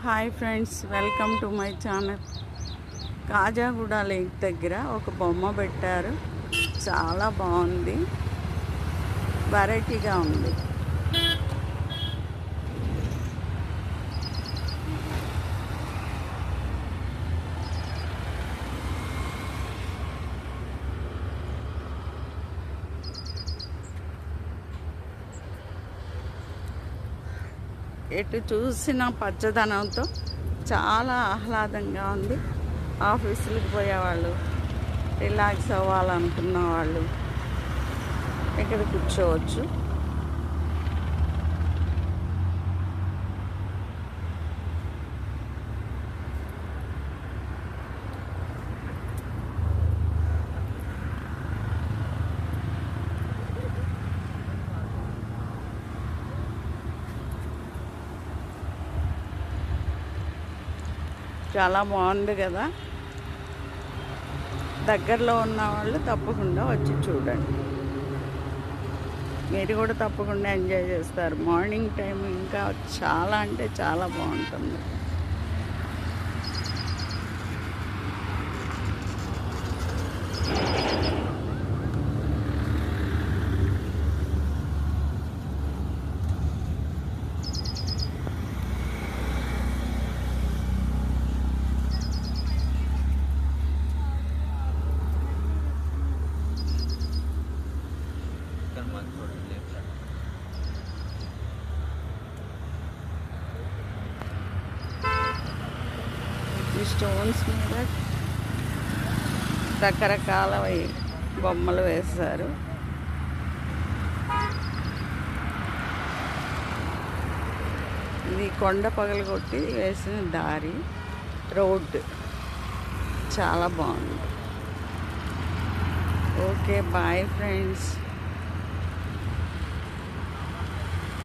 Hi friends, welcome to my channel. Khajaguda lake దగ్గర ఒక బొమ్మ పెట్టారు. చాలా బాగుంది, వెరైటీగా ఉంది. ఎటు చూసిన పచ్చదనంతో చాలా ఆహ్లాదంగా ఉంది. ఆఫీసులకు పోయేవాళ్ళు, రిలాక్స్ అవ్వాలనుకున్న వాళ్ళు ఇక్కడ కూర్చోవచ్చు. చాలా బాగుంది కదా. దగ్గరలో ఉన్న వాళ్ళు తప్పకుండా వచ్చి చూడండి. మీరు కూడా తప్పకుండా ఎంజాయ్ చేస్తారు. మార్నింగ్ టైం ఇంకా చాలా అంటే చాలా బాగుంటుంది. ఈ స్టోన్స్ మీద రకరకాల బొమ్మలు వేశారు. ఇది కొండ పగలగొట్టి వేసిన దారి, రోడ్డు చాలా బాగుంది. Okay, bye friends.